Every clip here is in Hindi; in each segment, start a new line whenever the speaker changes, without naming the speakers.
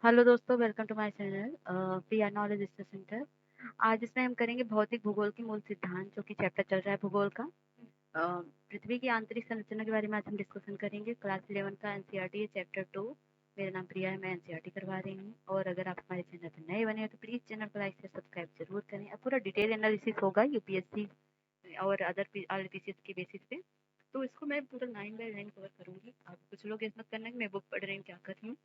हेलो दोस्तों, welcome to my channel Priya knowledge centre. आज इसमें हम करेंगे भौतिक भूगोल के मूल सिद्धांत, जो कि चैप्टर चल रहा है भूगोल का। पृथ्वी की आंतरिक संरचना के बारे में आज हम डिस्कशन करेंगे। क्लास 11 का एनसीईआरटी है, चैप्टर 2। मेरा नाम प्रिया है, मैं एनसीईआरटी करवा रही हूँ। और अगर आप हमारे चैनल पर नए बने हो तो प्लीज़ चैनल को लाइक से सब्सक्राइब जरूर करें। अब पूरा डिटेल एनालिसिस होगा यूपीएससी और अदर पीसीएस के बेसिस पे। तो इसको मैं पूरा लाइन बाय लाइन कवर करूंगी। आप कुछ लोग ऐसा करना कि मैं बुक पढ़ रही हूँ, क्या कर रही हूँ,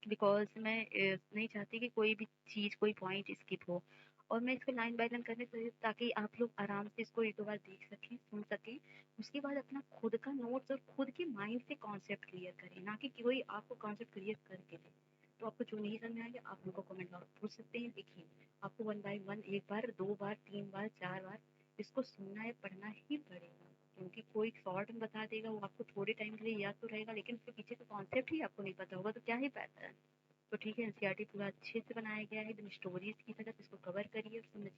बिकॉज मैं नहीं चाहती कि कोई भी चीज़, कोई पॉइंट स्किप हो। और मैं इसको लाइन बाय लाइन करने चाहिए ताकि आप लोग आराम से इसको एक दो बार देख सकें, सुन सकें। उसके बाद अपना खुद का नोट्स और खुद के माइंड से कॉन्सेप्ट क्लियर करें, ना कि कोई आपको कॉन्सेप्ट क्लियर करके दे। तो आपको जो नहीं समझ में आएगा आप उनको कमेंट बॉक्स पूछ सकते हैं। देखिए, आपको वन बाय वन, एक बार, दो बार, तीन बार, चार बार इसको सुनना है, पढ़ना ही पड़ेगा। क्योंकि कोई शॉर्ट में बता देगा, वो आपको थोड़े टाइम के लिए याद तो रहेगा, लेकिन उसके पीछे का कॉन्सेप्ट ही आपको नहीं पता होगा तो क्या ही फायदा है। तो ठीक है, एनसीईआरटी पूरा अच्छे से बनाया गया है, एकदम स्टोरीज की तरह। इसको कवर करिए और समझिए।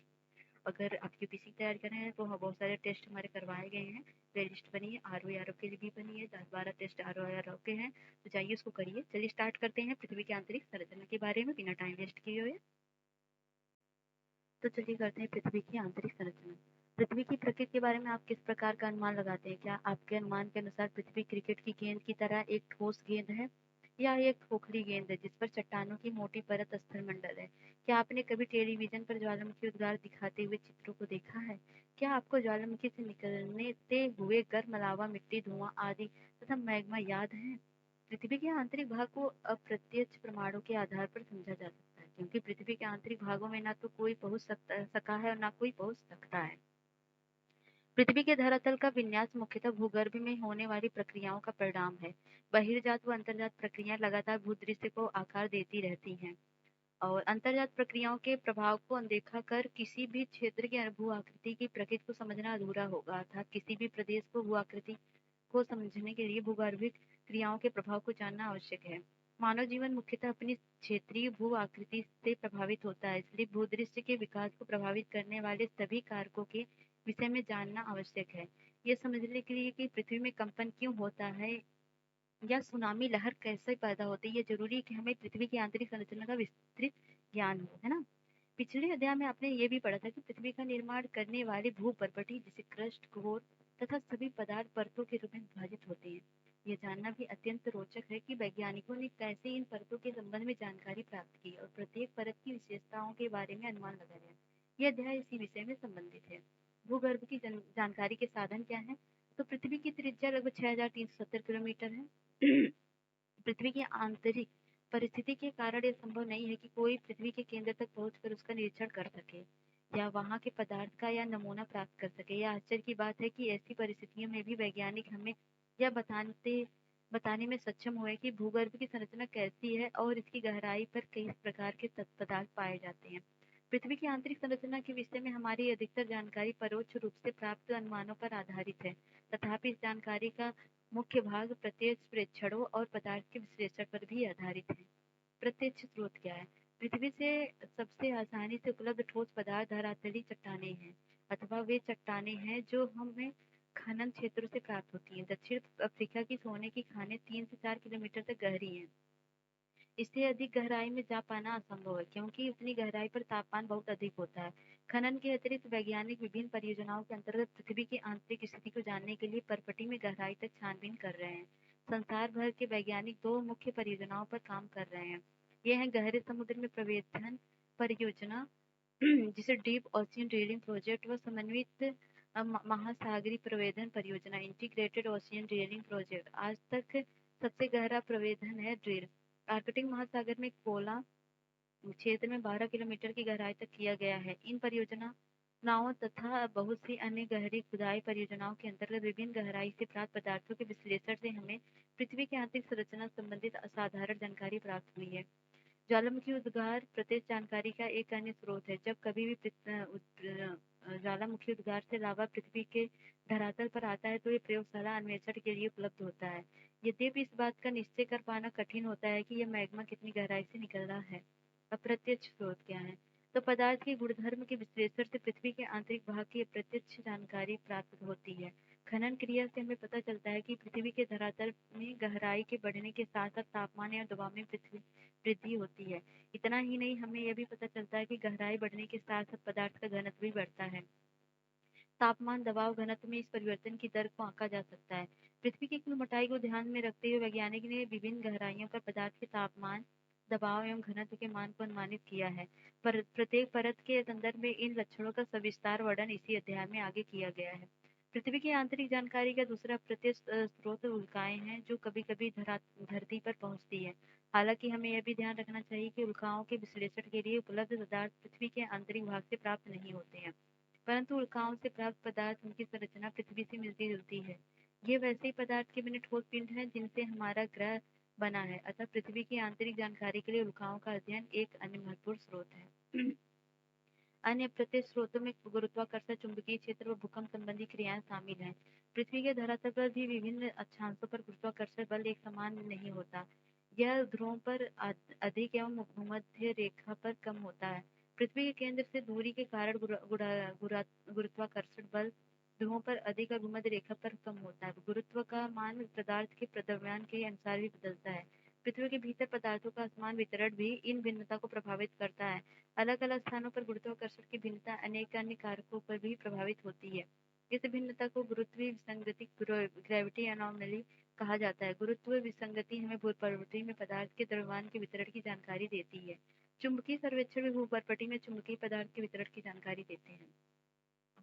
अगर आप यूपीसी तैयार कर रहे हैं तो हाँ, बहुत सारे टेस्ट हमारे करवाए गए हैं। प्ले लिस्ट बनी है, आर के लिए भी बनी है, 10-12 टेस्ट आर के हैं। तो जाइए उसको करिए। चलिए स्टार्ट करते हैं पृथ्वी की आंतरिक संरचना के बारे में, बिना टाइम वेस्ट किए हुए। तो चलिए करते हैं पृथ्वी की आंतरिक संरचना। पृथ्वी की प्रकृति के बारे में आप किस प्रकार का अनुमान लगाते हैं? क्या आपके अनुमान के अनुसार पृथ्वी क्रिकेट की गेंद की तरह एक ठोस गेंद है, या एक खोखली गेंद है जिस पर चट्टानों की मोटी परत स्थलमंडल है? क्या आपने कभी टेलीविजन पर ज्वालामुखी उद्गार दिखाते हुए चित्रों को देखा है? क्या आपको ज्वालामुखी से निकलने हुए गर्म लावा, मिट्टी, धुआं आदि तथा मैग्मा याद है? पृथ्वी के आंतरिक भाग को अप्रत्यक्ष प्रमाणों के आधार पर समझा जा सकता है, क्योंकि पृथ्वी के आंतरिक भागों में ना तो कोई पहुंच सका है और ना कोई पहुंच सकता है। पृथ्वी के धरातल का विन्यास मुख्यतः भूगर्भ में होने वाली प्रक्रियाओं का परिणाम है। बहिर्जात व अंतर्जात प्रक्रियाएं लगातार भूदृश्य को आकार देती रहती हैं, और अंतर्जात प्रक्रियाओं के प्रभाव को अनदेखा कर किसी भी क्षेत्र की भू आकृति की प्रकृति को समझना अधूरा होगा। अर्थात किसी भी प्रदेश को भू आकृति को समझने के लिए भूगर्भिक क्रियाओं के प्रभाव को जानना आवश्यक है। मानव जीवन मुख्यतः अपनी क्षेत्रीय भू आकृति से प्रभावित होता है, इसलिए भूदृश्य के विकास को प्रभावित करने वाले सभी कारकों के विषय में जानना आवश्यक है। यह समझने के लिए कि पृथ्वी में कंपन क्यों होता है या सुनामी लहर कैसे पैदा होती है, ये जरूरी है कि हमें पृथ्वी की आंतरिक संरचना का विस्तृत ज्ञान हो, है ना। पिछले अध्याय में आपने ये भी पढ़ा था कि पृथ्वी का निर्माण करने वाले भू परपटी, जैसे क्रस्ट, कोर तथा सभी पदार्थ परतों के रूप में विभाजित होते हैं। यह जानना भी अत्यंत रोचक है कि वैज्ञानिकों ने कैसे इन परतों के संबंध में जानकारी प्राप्त की और प्रत्येक परत की विशेषताओं के बारे में अनुमान लगाया। यह अध्याय इसी विषय में संबंधित है। भूगर्भ की जानकारी के साधन क्या है? तो पृथ्वी की त्रिज्या लगभग 6370 किलोमीटर है। पृथ्वी की आंतरिक परिस्थिति के कारण यह संभव नहीं है कि कोई पृथ्वी के केंद्र तक पहुंचकर उसका निरीक्षण कर सके या वहां के पदार्थ का या नमूना प्राप्त कर सके। यह आश्चर्य की बात है कि ऐसी परिस्थितियों में भी वैज्ञानिक हमें यह बताने में सक्षम हुए कि भूगर्भ की संरचना कैसी है और इसकी गहराई पर कई प्रकार के पदार्थ पाए जाते हैं। पृथ्वी की आंतरिक संरचना के विषय में हमारी अधिकतर जानकारी परोक्ष रूप से प्राप्त अनुमानों पर आधारित है। तथापि इस जानकारी का मुख्य भाग प्रत्यक्ष प्रेक्षणों और पदार्थ के विश्लेषण पर भी आधारित है। प्रत्यक्ष स्रोत क्या है? पृथ्वी से सबसे आसानी से उपलब्ध ठोस पदार्थ धरातली चट्टानें हैं, अथवा वे चट्टानें हैं जो हमें खनन क्षेत्रों से प्राप्त होती हैं। दक्षिण अफ्रीका की सोने की खानें 3 से 4 किलोमीटर तक गहरी हैं। इससे अधिक गहराई में जा पाना असंभव है, क्योंकि उतनी गहराई पर तापमान बहुत अधिक होता है। खनन के अतिरिक्त वैज्ञानिक विभिन्न परियोजनाओं के अंतर्गत पृथ्वी की आंतरिक स्थिति को जानने के लिए परपटी में गहराई तक छानबीन कर रहे हैं। संसार भर के वैज्ञानिक दो मुख्य परियोजनाओं पर काम कर रहे हैं। ये है गहरे समुद्र में प्रवेशन परियोजना जिसे डीप ओशियन ड्रिलिंग प्रोजेक्ट, व समन्वित महासागरीय प्रवेदन परियोजना, इंटीग्रेटेड ओशियन ड्रिलिंग प्रोजेक्ट। आज तक सबसे गहरा प्रवेदन है ड्रिल आर्कटिक महासागर में कोला क्षेत्र में 12 किलोमीटर की गहराई तक किया गया है। इन परियोजनाओं तथा बहुत सी अन्य गहरी खुदाई परियोजनाओं के अंतर्गत विभिन्न गहराई से प्राप्त पदार्थों के विश्लेषण से हमें पृथ्वी की आंतरिक संरचना संबंधित असाधारण जानकारी प्राप्त हुई है। ज्वालामुखी उद्गार प्रत्यक्ष जानकारी का एक अन्य स्रोत है। जब कभी भी ज्वालामुखी उद्गार से लावा पृथ्वी के धरातल पर आता है तो ये प्रयोगशाला अन्वेषण के लिए उपलब्ध होता है। यद्यपि इस बात का निश्चय कर पाना कठिन होता है कि यह मैग्मा कितनी गहराई से निकल रहा है। अप्रत्यक्ष स्रोत क्या है? तो पदार्थ के गुणधर्म के विश्लेषण से पृथ्वी के आंतरिक भाग की अप्रत्यक्ष जानकारी प्राप्त होती है। खनन क्रिया से हमें पता चलता है कि पृथ्वी के धरातल में गहराई के बढ़ने के साथ साथ तापमान या दबाव में वृद्धि होती है। इतना ही नहीं, हमें यह भी पता चलता है कि गहराई बढ़ने के साथ साथ पदार्थ का घनत्व भी बढ़ता है। तापमान, दबाव, घनत्व में इस परिवर्तन की दर को आंका जा सकता है। पृथ्वी की कुल मोटाई को ध्यान में रखते हुए वैज्ञानिक ने विभिन्न गहराइयों पर पदार्थ के तापमान, दबाव एवं घनत्व के मान को अनुमानित किया है। पर प्रत्येक परत के संदर्भ में इन लक्षणों का सविस्तार वर्णन इसी अध्याय में आगे किया गया है। पृथ्वी की आंतरिक जानकारी का दूसरा प्रत्यक्ष स्रोत उल्काएं हैं, जो कभी-कभी धरती पर पहुंचती है। हालांकि हमें यह भी ध्यान रखना चाहिए कि उल्काओं के विश्लेषण के लिए उपलब्ध पदार्थ पृथ्वी के आंतरिक भाग से प्राप्त नहीं होते हैं, परंतु उल्काओं से प्राप्त पदार्थ उनकी संरचना पृथ्वी से मिलती जुलती है। ये वैसे ही पदार्थ के बने ठोस पिंड हैं जिनसे हमारा ग्रह बना है। अतः पृथ्वी की आंतरिक जानकारी के लिए उल्काओं का अध्ययन एक अन्य महत्वपूर्ण स्रोत है। अन्य प्रत्यक्ष स्रोतों में गुरुत्वाकर्षण, चुंबकीय क्षेत्र और भूकंप संबंधी क्रियाएं शामिल हैं। पृथ्वी के धरातल पर भी विभिन्न अक्षांशों पर गुरुत्वाकर्षण बल एक समान नहीं होता। यह ध्रुवों पर अधिक एवं भूमध्य रेखा पर कम होता है। पृथ्वी के केंद्र से दूरी के कारण गुरुत्वाकर्षण बल ध्रुवों पर अधिक और भूमध्य रेखा पर कम होता है। गुरुत्व का मान पदार्थ के द्रव्यमान के अनुसार भी बदलता है। पृथ्वी के भीतर पदार्थों का असमान वितरण भी इन भिन्नता को प्रभावित करता है। अलग-अलग स्थानों पर गुरुत्वाकर्षण की भिन्नता अनेक अन्य कारकों पर भी प्रभावित होती है। इस भिन्नता को गुरुत्वीय विसंगति ग्रेविटी एनोमली कहा जाता है। गुरुत्व विसंगति हमें भूपर्वती में पदार्थ के द्रव्यमान के वितरण की जानकारी देती है। चुंबकीय सर्वेक्षण भी भूपर्वती में चुंबकीय पदार्थ के वितरण की जानकारी देते हैं।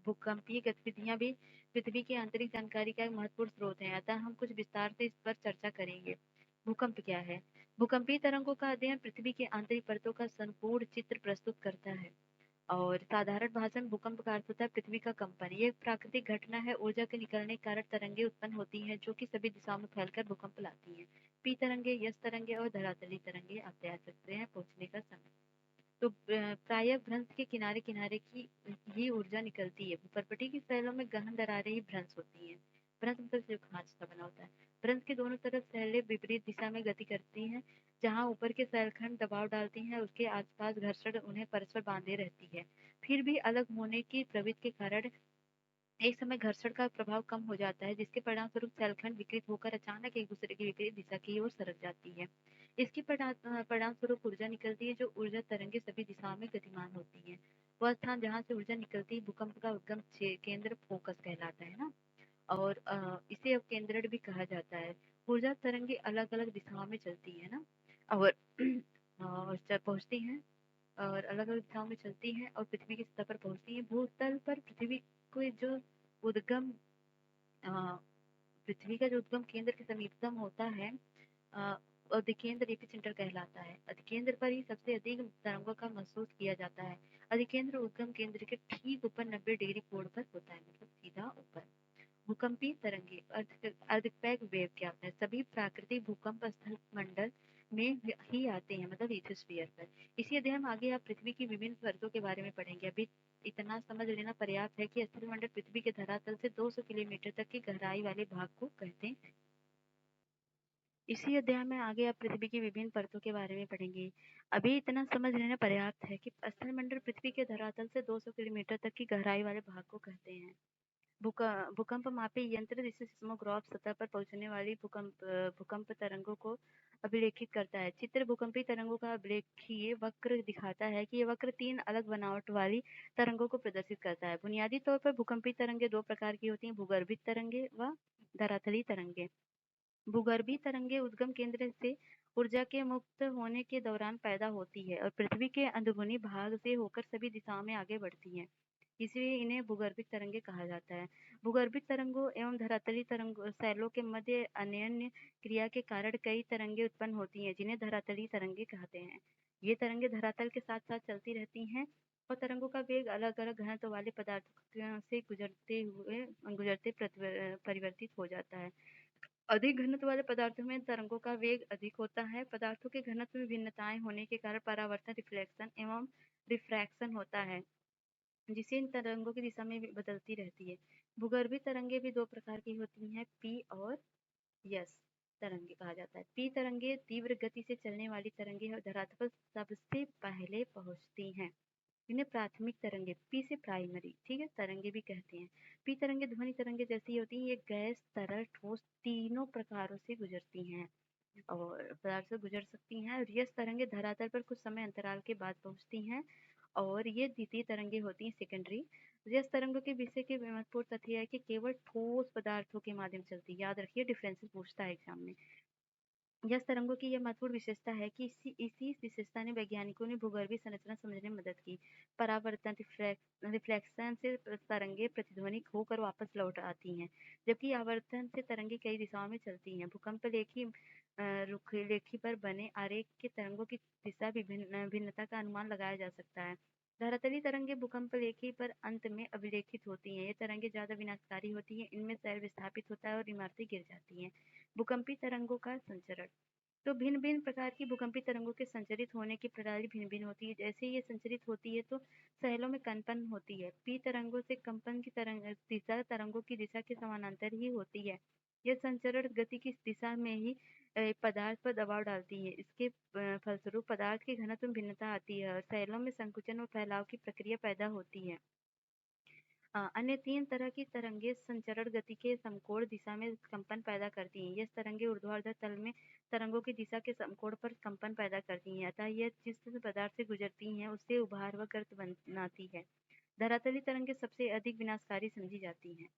भूकंपीय गतिविधियां भी पृथ्वी की आंतरिक जानकारी का एक महत्वपूर्ण स्रोत है, अतः हम कुछ विस्तार से इस पर चर्चा करेंगे। भूकंप क्या है? भूकंपीय तरंगों का अध्ययन पृथ्वी की आंतरिक परतों का संपूर्ण चित्र प्रस्तुत करता है। और साधारण भाषा में भूकंप का अर्थ होता है पृथ्वी का कंपन। ये एक प्राकृतिक घटना है, ऊर्जा के निकलने के कारण तरंगे उत्पन्न होती हैं जो कि सभी दिशाओं में फैलकर भूकंप लाती हैं। पी तरंगे, यस तरंगे और धरातली तरंगे आप तैयार सकते हैं पहुंचने का समय। तो प्रायः भ्रंश के किनारे किनारे की ही ऊर्जा निकलती है। भूपर्वती की सैलों में गहन दरारें ही भ्रंश होती हैं। भ्रंश मतलब जो खांच का बना होता है। भ्रंश के दोनों तरफ सैलें विपरीत दिशा में गति करती हैं। जहां ऊपर के सैलखंड दबाव डालती हैं, उसके आसपास घर्षण उन्हें परस्पर बांधे रहती है। फिर भी अलग होने की प्रवृत्ति के कारण एक समय घर्षण का प्रभाव कम हो जाता है, जिसके परिणामस्वरूप सैलखंड विकृत होकर अचानक एक दूसरे की विपरीत दिशा की ओर सरक जाती है। इसके परिणामस्वरूप ऊर्जा निकलती है, जो ऊर्जा तरंगे सभी दिशाओं में गतिमान होती है। वह स्थान जहाँ से ऊर्जा निकलती है भूकंप का उद्गम केंद्र फोकस कहलाता है ना। और इसे अपकेंद्रण भी कहा जाता है। ऊर्जा तरंगे अलग अलग दिशाओं में चलती है ना, और पहुंचती हैं और अलग अलग दिशाओं में चलती हैं और पृथ्वी की सतह पर पहुंचती हैं। भूतल पर पृथ्वी को जो उद्गम अ, पृथ्वी का जो उद्गम केंद्र के समीपतम होता है, अ, अधिकेंद्र एपिसेंटर कहलाता है। अधिकेंद्र पर ही सबसे अधिक तरंगों का महसूस किया जाता है। अधिकेंद्र उद्गम केंद्र के ठीक ऊपर 90 डिग्री कोण पर होता है, मतलब सीधा ऊपर। भूकंपीय तरंगे अर्थक्वेक वेव क्या होता है? सभी प्राकृतिक भूकंप स्थल मंडल में ही आते हैं, मतलब लिथोस्फीयर पर। इसी अध्याय में आगे आप पृथ्वी की विभिन्न परतों के बारे में पढ़ेंगे। अभी इतना समझ लेना पर्याप्त है कि स्थल मंडल पृथ्वी के धरातल से 200 किलोमीटर तक की गहराई वाले भाग को कहते हैं। इसी अध्याय में आगे आप पृथ्वी की विभिन्न परतों के बारे में पढ़ेंगे। अभी इतना समझ लेना पर्याप्त है कि स्थल मंडल पृथ्वी के धरातल से 200 किलोमीटर तक की गहराई वाले भाग को कहते हैं। भूकंप मापी यंत्र जिसे सिस्मोग्राफ सतह पर पहुंचने वाली भूकंप तरंगों को अभिलेखित करता है। चित्र भूकंपी तरंगों का अभिलेखीय वक्र दिखाता है कि यह वक्र 3 अलग बनावट वाली तरंगों को प्रदर्शित करता है। बुनियादी तौर पर भूकंपी तरंगे 2 प्रकार की होती हैं, भूगर्भित तरंगे व धरातली तरंगे। भूगर्भीय तरंगे उद्गम केंद्र से ऊर्जा के मुक्त होने के दौरान पैदा होती है और पृथ्वी के अंदरूनी भाग से होकर सभी दिशाओं में आगे बढ़ती हैं। इसलिए इन्हें भूगर्भिक तरंगे कहा जाता है। भूगर्भिक तरंगों एवं धरातली तरंगों सैलों के मध्य अन्योन्य क्रिया के कारण कई तरंगे उत्पन्न होती हैं, जिन्हें धरातली तरंगे कहते हैं। ये तरंगे धरातल के साथ साथ चलती रहती हैं और तरंगों का वेग अलग अलग घनत्व वाले पदार्थों से गुजरते परिवर्तित हो जाता है। अधिक घनत्व वाले पदार्थों में तरंगों का वेग अधिक होता है। पदार्थों के घनत्व में भिन्नताएं होने के कारण परावर्तन, रिफ्लेक्शन एवं रिफ्रैक्शन होता है, जिससे इन तरंगों की दिशा में भी बदलती रहती है। भूगर्भीय तरंगे भी 2 प्रकार की होती हैं, पी और यस तरंगे कहा जाता है। पी तरंगे तीव्र गति से चलने वाली तरंगे हैं और धरातल पर सबसे पहले पहुंचती हैं। इन्हें प्राथमिक तरंगे, पी से प्राइमरी, ठीक है, तरंगे भी कहते हैं। पी तरंगे ध्वनि तरंगे जैसी होती हैं। ये गैस, तरल, ठोस तीनों प्रकारों से गुजरती हैं। और पदार्थ से गुजर सकती हैं, और ये तरंगे धरातल पर कुछ समय अंतराल के बाद पहुंचती हैं, और ये द्वितीय तरंगे होती हैं, सेकेंडरी। यस तरंगों के विषय के महत्वपूर्ण तथ्य है कि केवल ठोस पदार्थों के माध्यम से चलती है। याद रखिए, डिफरेंसेस पूछता है एग्जाम में। यस तरंगों की यह महत्वपूर्ण विशेषता है कि इसी विशेषता ने वैज्ञानिकों ने भूगर्भीय संरचना समझने में मदद की। परावर्तन रिफ्लेक्शन से तरंगे प्रतिध्वनित होकर वापस लौट आती हैं, जबकि आवर्तन से तरंगे कई दिशाओं में चलती हैं। भूकंप लेखी रुखरेखी पर बने आरेख के तरंगों की दिशा भिन्नता का अनुमान लगाया जा सकता है। धरातलीय तरंगे भूकंप लेखी पर अंत में अभिलेखित होती हैं। ये तरंगे ज्यादा विनाशकारी होती हैं, इनमें शहर विस्थापित होता है और इमारतें गिर जाती हैं। भूकंपी तरंगों का संचरण। तो भिन्न भिन्न प्रकार की भूकंपी तरंगों के संचरित होने की प्रणाली भिन्न भिन्न होती है। जैसे ये संचरित होती है तो शैलों में कंपन होती है। पी तरंगों से कंपन की दिशा तरंगों की दिशा के समानांतर ही होती है। यह संचरण गति की दिशा में ही पदार्थ पर दबाव डालती है। इसके फलस्वरूप पदार्थ की घनत्व में भिन्नता आती है और शैलों में संकुचन और फैलाव की प्रक्रिया पैदा होती है। अन्य 3 तरह की तरंगे संचरण गति के समकोण दिशा में कंपन पैदा करती हैं। ये तरंगे ऊर्ध्वाधर तल में तरंगों की दिशा के समकोण पर कंपन पैदा करती हैं, अतः यह जिस पदार्थ से गुजरती हैं उससे उभार व गर्त बनाती है। धरातलीय तरंगे सबसे अधिक विनाशकारी समझी जाती हैं।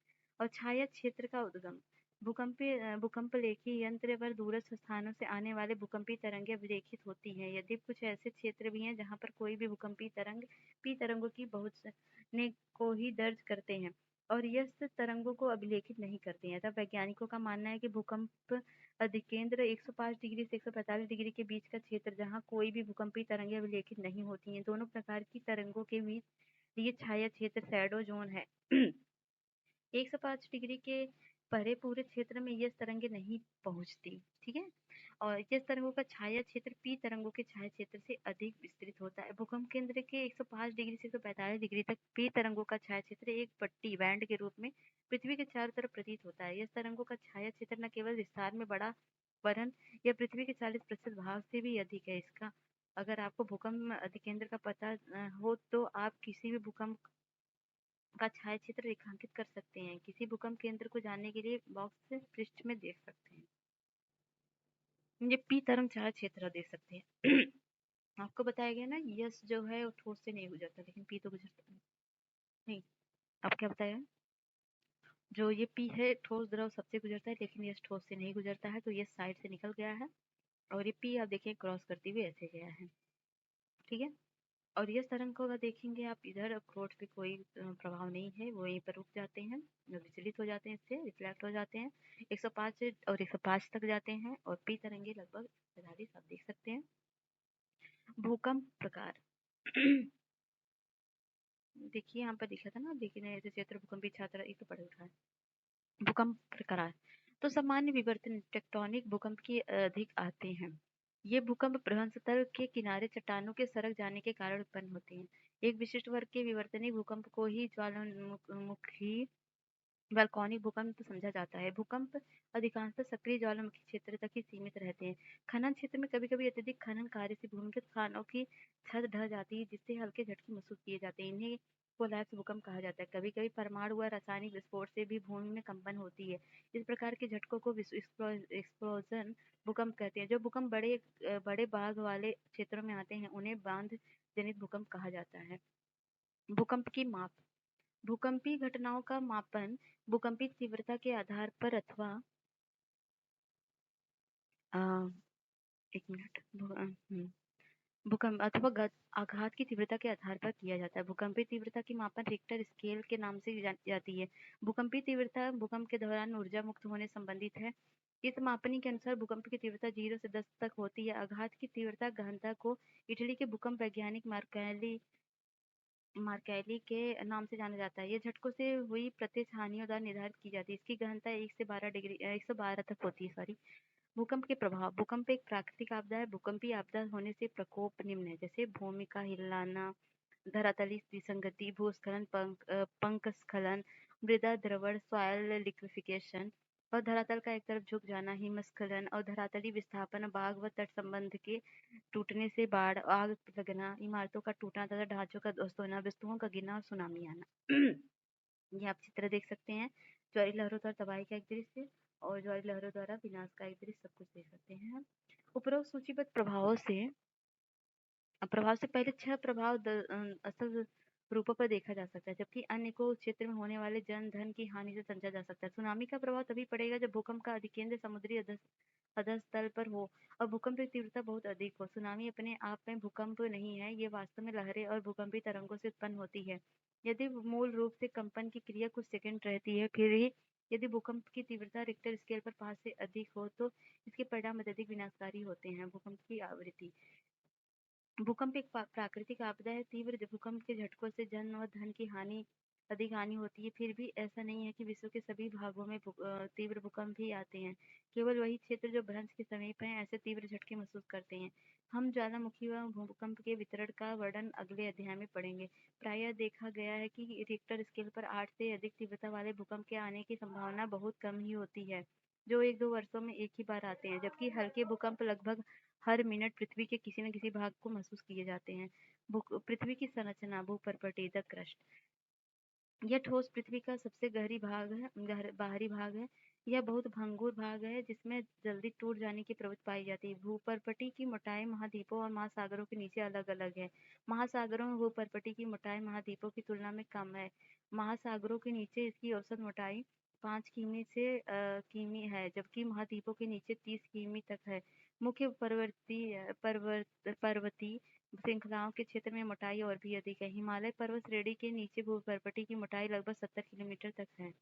और छाया क्षेत्र का उद्गम। भूकंप लेखी यंत्र पर दूरस्थ स्थानों से आने वाले भूकंपी तरंगे अभिलेखित होती हैं। यदि कुछ ऐसे क्षेत्र भी हैं जहां पर कोई भी भूकंपी तरंग पी तरंगों की बहुत ने को ही दर्ज करते हैं और यह तरंगों को अभिलेखित नहीं करते हैं। तब वैज्ञानिकों का मानना है कि भूकंप अधिकेंद्र 105 डिग्री से 145 डिग्री के बीच का क्षेत्र जहां कोई भी भूकंपी तरंगे अभिलेखित नहीं होती हैं। दोनों प्रकार की तरंगों के बीच ये छाया क्षेत्र शैडो जोन है। 105 डिग्री के परे पूरे क्षेत्र में ये तरंगे नहीं पहुंचती, ठीक है। और ये तरंगों का छाया क्षेत्र पी तरंगों के छाया क्षेत्र से अधिक विस्तृत होता है। भूकंप केंद्र के 105 डिग्री से 145 डिग्री तक पी तरंगों का छाया क्षेत्र एक पट्टी बैंड के रूप में पृथ्वी के चारों तरफ प्रतीत होता है। यह तरंगों का छाया क्षेत्र न केवल विस्तार में बड़ा, वरन यह पृथ्वी के 40% भाग से भी अधिक है। इसका अगर आपको भूकंप अधिकेंद्र का पता हो तो आप किसी भी भूकंप का छाया क्षेत्र रेखांकित कर सकते हैं। किसी भूकंप केंद्र को जानने के लिए बॉक्स पृष्ठ में देख सकते हैं। ये पी तरंग छाया क्षेत्र देख सकते हैं। आपको बताया गया ना, यस जो है वो ठोस से नहीं गुजरता, लेकिन पी तो गुजरता है। नहीं, अब क्या बताया, जो ये पी है ठोस द्रव सबसे गुजरता है, लेकिन यस ठोस से नहीं गुजरता है, तो ये साइड से निकल गया है। और ये पी आप देखिए क्रॉस करती हुई ऐसे गया है, ठीक है। और यस तरंग को अगर देखेंगे आप, इधर अखरोट पे कोई प्रभाव नहीं है, वो यहीं पर रुक जाते हैं, विचलित हो जाते हैं, इससे रिफ्लेक्ट हो जाते हैं, 105 से और 105 तक जाते हैं। और पी तरंगे लगभग 45 आप देख सकते हैं। भूकंप प्रकार। देखिए यहाँ पर लिखा था ना, लेकिन ऐसे क्षेत्र भूकंपी छात्र एक तो पढ़े उठा है। भूकंप प्रकार तो सामान्य विवर्तन टेक्टोनिक भूकंप की अधिक आते हैं। ये भूकंप भ्रंश तल के किनारे चट्टानों के सरक जाने के कारण उत्पन्न होते हैं। एक विशिष्ट वर्ग के विवर्तनिक भूकंप को ही ज्वालामुखी वल्कॉनिक भूकंप समझा जाता है। भूकंप अधिकांशतः सक्रिय ज्वालामुखी क्षेत्र तक ही सीमित रहते हैं। खनन क्षेत्र में कभी कभी अत्यधिक खनन कार्य से भूमिगत खानों की छत ढह जाती है, जिससे हल्के झटके महसूस किए जाते हैं। इन्हें कोलैप्स भूकंप कहा जाता है। कभी कभी परमाणु व रासायनिक विस्फोट से भी भूमि में कंपन होती है। इस प्रकार के झटकों को एक्सप्लोजन भूकंप कहते हैं। जो भूकंप बड़े बाघ वाले क्षेत्रों में आते हैं उन्हें बांध जनित भूकंप कहा जाता है। भूकंप की माप। भूकंपी घटनाओं का मापन भूकंपी तीव्रता के आधार पर अथवा अ, एक मिनट भूकंप अथवा आघात की तीव्रता के आधार पर किया जाता है। भूकंपी तीव्रता की मापन रिक्टर स्केल के नाम से जाती है। भूकंपी तीव्रता भूकंप के दौरान ऊर्जा मुक्त होने संबंधित है। इस मापनी के अनुसार भूकंप की तीव्रता 0 से 10 तक होती है। आघात की तीव्रता गहनता को इटली के भूकंप वैज्ञानिक मार्कैली के नाम से जाना जाता है। ये झटकों से हुई प्रत्यक्ष हानियों द्वारा निर्धारित की जाती है। इसकी गहनता 112 तक होती है, सॉरी। भूकंप के प्रभाव। भूकंप एक प्राकृतिक आपदा है। भूकंपी आपदा होने से प्रकोप निम्न है, जैसे भूमि का हिलाना, धरातलीय विसंगति, भूस्खलन, पंख स्खलन, मृदा द्रवण, सॉइल लिक्विफिकेशन, और धरातल का एक तरफ झुक जाना, हिमस्खलन, और धरातलीय विस्थापन, बाढ़ व तट संबंध के टूटने से बाढ़, आग लगना, इमारतों का टूटना तथा ढांचों का ध्वस्त होना, वस्तुओं का गिरना और सुनामी आना। ये आप चित्र देख सकते हैं, ज्वारी लहरों और तबाही का एक दृश्य। और ज्वारी लहरों द्वारा विनाशकारी दृश्य सब कुछ देख सकते हैं हम। उपरोक्त सूचीबद्ध प्रभाव से पहले 6 प्रभाव असल रूपों पर देखा जा सकता है, जबकि अन्य को उस क्षेत्र में होने वाले जन धन की हानि से समझा जा सकता है। सुनामी का प्रभाव तभी पड़ेगा जब भूकंप का अधिकेंद्र समुद्री अधस्तल पर हो और भूकंप की तीव्रता बहुत अधिक हो। सुनामी अपने आप में भूकंप नहीं है, ये वास्तव में लहरें और भूकंपी तरंगों से उत्पन्न होती है। यदि मूल रूप से कंपन की क्रिया कुछ सेकंड रहती है, फिर ही यदि भूकंप की तीव्रता रिक्टर स्केल पर 5 से अधिक हो तो इसके परिणाम अत्यधिक विनाशकारी होते हैं। भूकंप की आवृत्ति। भूकंप एक प्राकृतिक आपदा है। तीव्र भूकंप के झटकों से जन और धन की अधिक हानि होती है। फिर भी ऐसा नहीं है कि विश्व के सभी भागों में तीव्र भूकंप ही आते हैं। केवल वही क्षेत्र जो भ्रंश के समीप हैं ऐसे तीव्र झटके महसूस करते हैं। हम ज्वालामुखी व भूकंप के वितरण का वर्णन अगले अध्याय में पढ़ेंगे। प्रायः देखा गया है कि रिक्टर स्केल पर 8 से अधिक तीव्रता वाले भूकंप के आने की संभावना बहुत कम ही होती है, जो 1-2 वर्षों में एक ही बार आते हैं, जबकि हल्के भूकंप लगभग हर मिनट पृथ्वी के किसी न किसी भाग को महसूस किए जाते हैं। पृथ्वी की संरचना, भूपर्पटी, द क्रस्ट। यह ठोस पृथ्वी का सबसे बाहरी भाग है। यह बहुत भंगुर भाग है जिसमें जल्दी टूट जाने की प्रवृत्ति पाई जाती है। भूपर्पटी की मोटाई महाद्वीपों और महासागरों के नीचे अलग-अलग है। महासागरों में भूपर्पटी की मोटाई महाद्वीपों की तुलना में कम है। महासागरों के नीचे इसकी औसत मोटाई 5 किमी है, जबकि महाद्वीपों के नीचे 30 किमी तक है। मुख्य पर्वतीय श्रृंखलाओं के क्षेत्र में मोटाई और भी अधिक है। हिमालय पर्वत श्रेणी के नीचे भूपर्पटी की मोटाई लगभग 70 किलोमीटर तक है।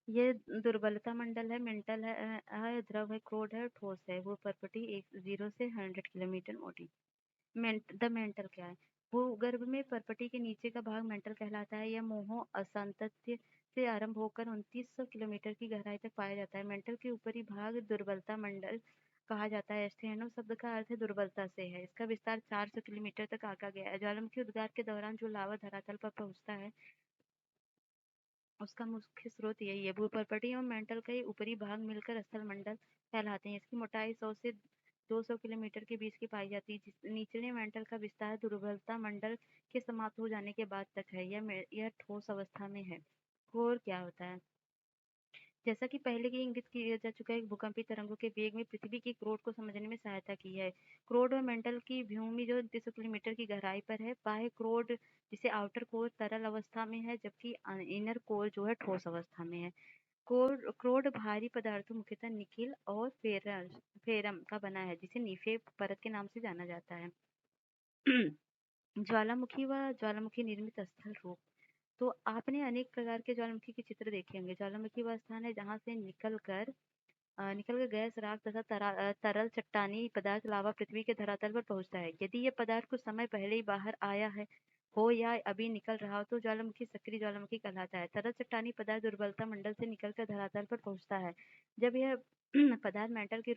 ये दुर्बलता मंडल है, मेंटल है, द्रव है, क्रोड है, ठोस है। भूपर्पटी 0 से 100 किलोमीटर मोटी। द मेंटल क्या है? भूगर्भ में पर्पटी के नीचे का भाग मेंटल कहलाता है। यह मोहो असांतत्य से आरंभ होकर 2900 किलोमीटर की गहराई तक पाया जाता है। मेंटल के ऊपरी भाग दुर्बलता मंडल कहा जाता है। स्टेनो शब्द का अर्थ दुर्बलता से है। इसका विस्तार 400 किलोमीटर तक आका गया है। ज्वालामुखी उद्गार के दौरान जो लावा धरातल पर पहुंचता है उसका मुख्य स्रोत यही है। भूपर्पटी और मेंटल के ऊपरी भाग मिलकर स्थल मंडल कहलाते हैं। इसकी मोटाई 100 से 200 किलोमीटर के बीच की पाई जाती है। निचले मेंटल का विस्तार दुर्बलता मंडल के समाप्त हो जाने के बाद तक है। यह ठोस अवस्था में है। कोर क्या होता है? जैसा कि पहले ही इंगित किया जा चुका है, भूकंपी तरंगों के वेग में पृथ्वी की क्रोड को समझने में सहायता की है। क्रोड और मेंटल की भूमि जो 2900 किलोमीटर की गहराई पर है। बाह्य क्रोड जिसे आउटर कोर तरल अवस्था में है, जबकि इनर कोर जो है ठोस अवस्था में है। क्रोड भारी पदार्थों मुख्यतः निकिल और फेरम का बना है, जिसे नीफे परत के नाम से जाना जाता है। ज्वालामुखी व ज्वालामुखी निर्मित स्थल रूप। तो आपने अनेक प्रकार के ज्वालामुखी के चित्र देखे होंगे। ज्वालामुखी वह स्थान है जहाँ से निकलकर गैस, राख तथा तरल चट्टानी पदार्थ लावा पृथ्वी के धरातल पर पहुंचता है। यदि यह पदार्थ कुछ समय पहले ही बाहर आया हो या अभी निकल रहा हो तो ज्वालामुखी सक्रिय ज्वालामुखी कहलाता है। तरल चट्टानी पदार्थ दुर्बलता मंडल से निकलकर धरातल पर पहुंचता है। जब यह पदार्थ मेटल के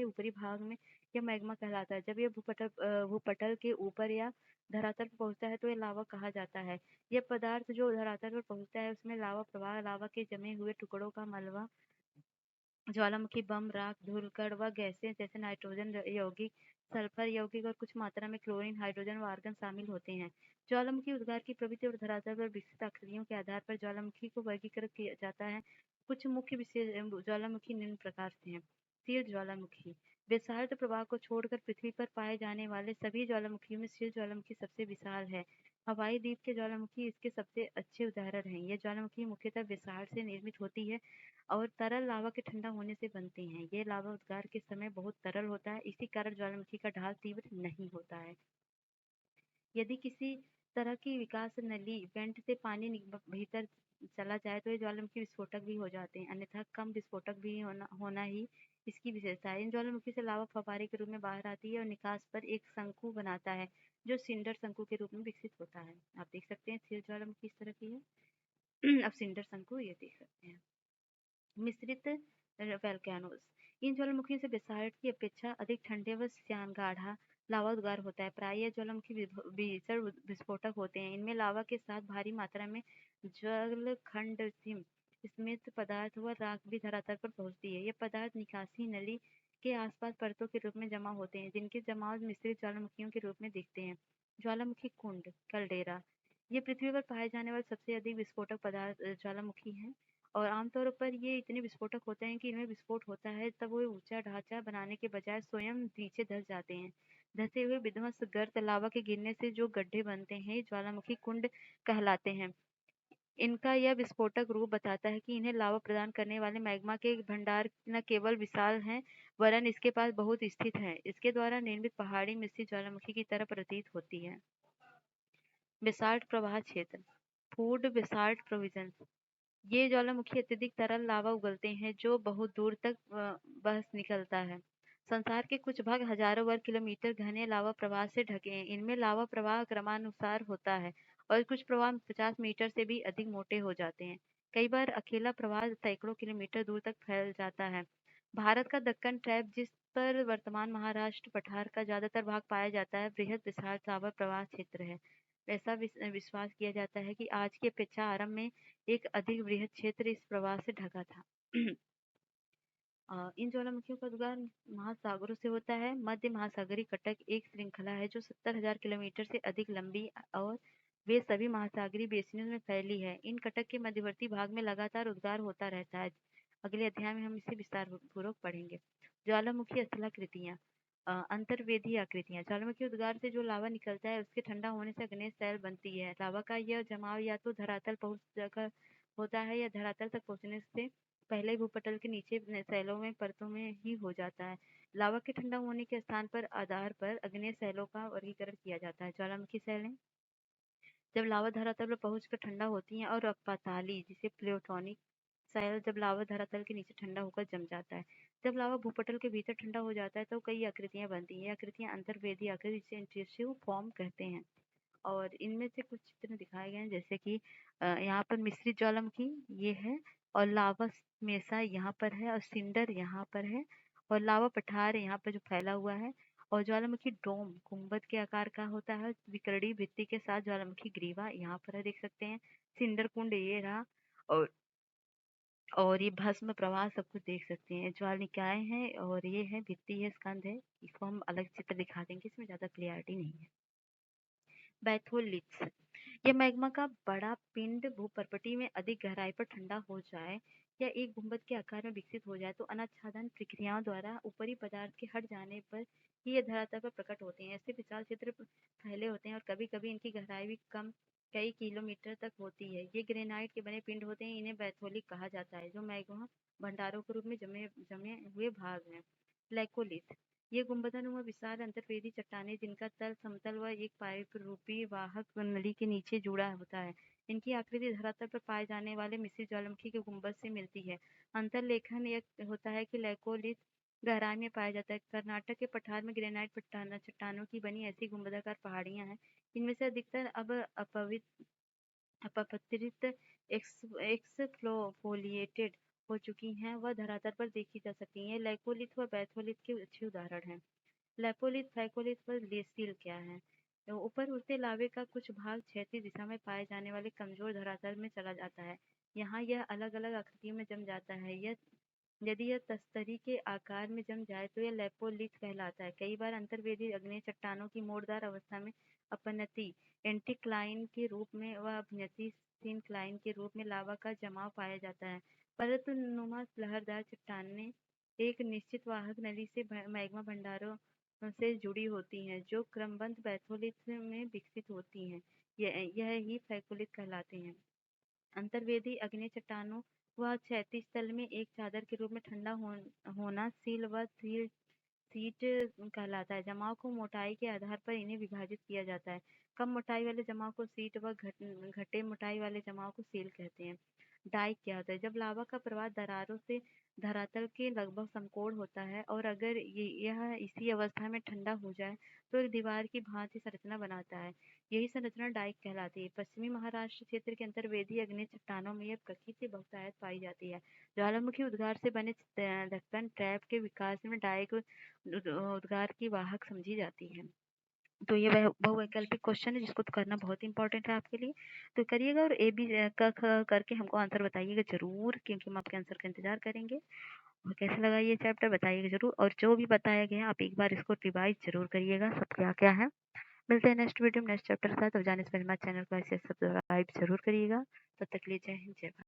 ऊपरी भाग में यह मैग्मा कहलाता है। जब यह भूपटल के ऊपर या धरातल पर पहुंचता है तो यह लावा कहा जाता है। यह पदार्थ जो धरातल पर पहुंचता है उसमें लावा प्रवाह, लावा के जमे हुए टुकड़ों का मलबा, ज्वालामुखी बम, राख, धूलकण व गैसें जैसे नाइट्रोजन यौगिक, सल्फर यौगिक और कुछ मात्रा में क्लोरीन, हाइड्रोजन व आर्गन शामिल होते हैं। ज्वालामुखी उद्गार की प्रवृत्ति और धरातल पर विकसित आकृतियों के आधार पर ज्वालामुखी को वर्गीकृत किया जाता है। कुछ मुख्य विशेष ज्वालामुखी निम्न प्रकार से हैं। शीर्ष ज्वालामुखी। बेसाल्ट प्रवाह को छोड़कर पृथ्वी पर पाए जाने वाले सभी ज्वालामुखियों में शीर्ष ज्वालामुखी सबसे विशाल है। हवाई द्वीप के ज्वालामुखी इसके सबसे अच्छे उदाहरण हैं। यह ज्वालामुखी मुख्यतः बेसाल्ट से निर्मित होती है और तरल लावा के ठंडा होने से बनते हैं। ये लावा उद्गार के समय बहुत तरल होता है, इसी कारण ज्वालामुखी का ढाल तीव्र नहीं होता है। यदि किसी तरह की विकास नली वेंट से पानी भीतर चला जाए तो ये ज्वालामुखी विस्फोटक भी हो जाते हैं, अन्यथा कम विस्फोटक भी होना ही इसकी विशेषता है। इन ज्वालामुखी से लावा फव्वारे के रूप में बाहर आती है और निकास पर एक शंकु बनाता है, जो सिंडर शंकु के रूप में विकसित होता है। आप देख सकते हैं स्थिर ज्वालामुखी इस तरह की है। अब सिंडर शंकु ये देख सकते हैं। मिश्रित वोल्केनोज। इन ज्वालामुखियों से बेसाल्ट की अपेक्षा अधिक ठंडे व श्यान गाढ़ा लावा उद्गार होता है। प्राय ये ज्वालामुखी भीषण विस्फोटक होते हैं। इनमें लावा के साथ भारी मात्रा में जलखंड स्मित पदार्थ व राख भी धरातल पर पहुंचती है। ये पदार्थ निकासी नली के आसपास परतों के रूप में जमा होते हैं, जिनके जमाव मिश्रित ज्वालामुखियों के रूप में दिखते हैं। ज्वालामुखी कुंड, कैल्डेरा। ये पृथ्वी पर पाए जाने वाले सबसे अधिक विस्फोटक पदार्थ ज्वालामुखी हैं और आमतौर पर ये इतने विस्फोटक होते हैं कि इनमें विस्फोट होता है तब वो ऊंचा ढांचा बनाने के बजाय स्वयं नीचे धंस जाते हैं। धंसे हुए विध्वंस गर्त लावा के गिरने से जो गड्ढे बनते हैं ज्वालामुखी कुंड कहलाते हैं। इनका यह विस्फोटक रूप बताता है कि इन्हें लावा प्रदान करने वाले मैग्मा के भंडार न केवल विशाल हैं वरन इसके पास बहुत स्थित है। इसके द्वारा निर्मित पहाड़ी मिश्रित ज्वालामुखी की तरह प्रतीत होती है। बेसाल्ट प्रवाह क्षेत्र, फूड बेसाल्ट प्रोविजन। ये ज्वालामुखी अत्यधिक तरल लावा उगलते हैं जो बहुत दूर तक बह निकलता है। संसार के कुछ भाग हजारों वर्ग किलोमीटर घने लावा प्रवाह से ढके हैं। इनमें लावा प्रवाह क्रमानुसार होता है और कुछ प्रवाह 50 मीटर से भी अधिक मोटे हो जाते हैं। कई बार अकेला प्रवाह सैकड़ों किलोमीटर दूर तक फैल जाता है। भारत का दक्कन ट्रैप जिस पर वर्तमान महाराष्ट्र पठार का ज्यादातर भाग पाया जाता है बृहद विशाल लावा प्रवाह क्षेत्र है। ऐसा विश्वास किया जाता है कि आज की अपेक्षा आरंभ में एक अधिक बृहद क्षेत्र इस प्रवाह से ढका था। इन ज्वालामुखियों का उद्गार महासागरों से होता है। मध्य महासागरीय कटक एक श्रृंखला है जो 70,000 किलोमीटर से अधिक लंबी और वे सभी महासागरीय बेसिनों में फैली है। इन कटक के मध्यवर्ती भाग में लगातार उद्गार होता रहता है। अगले अध्याय में हम इसे विस्तार पूर्वक पढ़ेंगे। ज्वालामुखी स्थलाकृतियां, अंतर्वेदी आकृतियां। ज्वालामुखी उद्गार से जो लावा निकलता है उसके ठंडा होने से अग्नेय शैल बनती है। लावा का यह जमाव या तो धरातल पहुंच जाकर होता है या धरातल तक पहुंचने से पहले भूपटल के नीचे शैलों में परतों में ही हो जाता है। लावा के ठंडा होने के स्थान पर आधार पर अग्नेय शैलों का वर्गीकरण किया जाता है। ज्वालामुखी शैलें जब लावा धरातल पर पहुंचकर ठंडा होती हैं और पाताली जिसे प्लेटोनिक शैल जब लावा धरातल के नीचे ठंडा होकर जम जाता है। जब लावा भूपटल के भीतर ठंडा हो जाता है तो कई आकृतियां बनती हैं। ये आकृतियां अंतर्वेदी आकृति जिसे इंटेंसिव फॉर्म कहते हैं। और इनमें से कुछ चित्र दिखाए गए हैं जैसे कि यहाँ पर मिश्रित ज्वालामुखी ये है और लावा मेसा यहाँ पर है और सिंडर यहाँ पर है और लावा पठार यहाँ पर जो फैला हुआ है और ज्वालामुखी डोम गुंबद के आकार का होता है विकर्णी भित्ति के साथ ज्वालामुखी ग्रीवा यहाँ पर है देख सकते हैं। सिंडर कुंड ये रहा और ये भस्म प्रवाह सब कुछ देख सकते हैं। ज्वालिकाएं हैं और ये है भित्ति है स्कंद है। इसको हम अलग चित्र दिखा देंगे इसमें ज्यादा क्लियरिटी नहीं है। बैथोलिथ्स, यह मैग्मा का बड़ा पिंड भूपर्पटी में अधिक गहराई पर ठंडा हो जाए या एक गुंबद के आकार में विकसित हो जाए तो अनाच्छादन प्रक्रियाओं द्वारा ऊपरी पदार्थ के हट जाने पर ही ये धरातल पर प्रकट होते हैं। ऐसे विशाल क्षेत्र फैले होते हैं और कभी कभी इनकी गहराई भी कम कई किलोमीटर तक होती है। ये ग्रेनाइट के बने पिंड होते हैं। इन्हें बैथोलिक कहा जाता है जो मैग्मा भंडारों के रूप में जमे हुए भाग हैं। लैकोलिथ, ये गुंबदानुमा विशाल अंतर्वेदी चट्टानें जिनका तल समतल व एक पाइप रूपी वाहक नली के नीचे जुड़ा होता है। इनकी आकृति धरातल पर पाए जाने वाले मिश्रित ज्वालामुखी के गुंबद से मिलती है। अंतर्लेखन यह होता है कि लैकोलिथ गहराई में पाया जाता है। कर्नाटक के पठार में ग्रेनाइट चट्टानों की बनी ऐसी गुंबदाकार पहाड़ियां हैं। इनमें से अधिकतर अब अपपतित एक्सफोलिएटेड हो चुकी हैं वह धरातल पर देखी जा सकती हैं। लैकोलिथ व बैथोलिथ के अच्छे उदाहरण हैं। लेपोलिथ फाइकोलिथ व लेसिल क्या है? तो ऊपर उड़ते लावे का कुछ भाग क्षैतिज दिशा में पाए जाने वाले कमजोर धरातल में चला जाता है। यहाँ यह अलग अलग आकृतियों में जम जाता है। यदि यह तस्तरी के आकार में जम जाए तो यह लेपोलिथ कहलाता है। कई बार अंतर्वेदी अग्नेय चट्टानों की मोड़दार अवस्था में अपनति एंटीक्लाइन के रूप में व अभ्यंती सिनक्लाइन के रूप में लावा का जमाव पाया जाता है। परत नुमा लहरदार चट्टानें एक निश्चित वाहक नली से मैग्मा भंडारों से जुड़ी होती हैं जो क्रमबद्ध बैथोलिथ में विकसित होती हैं। यह ही फैकोलिथ कहलाते हैं। अंतर्वेदी अग्नेय चट्टानों व क्षैतिज तल में एक चादर के रूप में ठंडा होना सील व सीट कहलाता है। जमाव को मोटाई के आधार पर इन्हें विभाजित किया जाता है। कम मोटाई वाले जमाव को सीट व घटे मोटाई वाले जमाव को सील कहते हैं। डाइक क्या होता है? जब लावा का प्रवाह दरारों से धरातल के लगभग समकोण होता है और अगर यह इसी अवस्था में ठंडा हो जाए तो एक दीवार की भांति संरचना बनाता है। यही संरचना डाइक कहलाती है। पश्चिमी महाराष्ट्र क्षेत्र के अंतर्वेदी अग्नेय चट्टानों में यह प्रकृति से बहुतायत पाई जाती है। ज्वालामुखी उद्गार से बने दक्कन ट्रैप के विकास में डाइक उद्गार की वाहक समझी जाती है। तो ये बहुवैकल्पिक क्वेश्चन है जिसको तो करना बहुत इंपॉर्टेंट है आपके लिए। तो करिएगा और ए बी करके हमको आंसर बताइएगा जरूर क्योंकि हम आपके आंसर का इंतजार करेंगे। और कैसे लगा ये चैप्टर बताइएगा जरूर और जो भी बताया गया आप एक बार इसको रिवाइज जरूर करिएगा सब क्या क्या है। मिलते हैं नेक्स्ट वीडियो में नेक्स्ट चैप्टर के साथ। और जाने से पहले हमारे चैनल को ऐसे सब्सक्राइब जरूर करिएगा। तब तक के लिए जय हिंद जय भारत।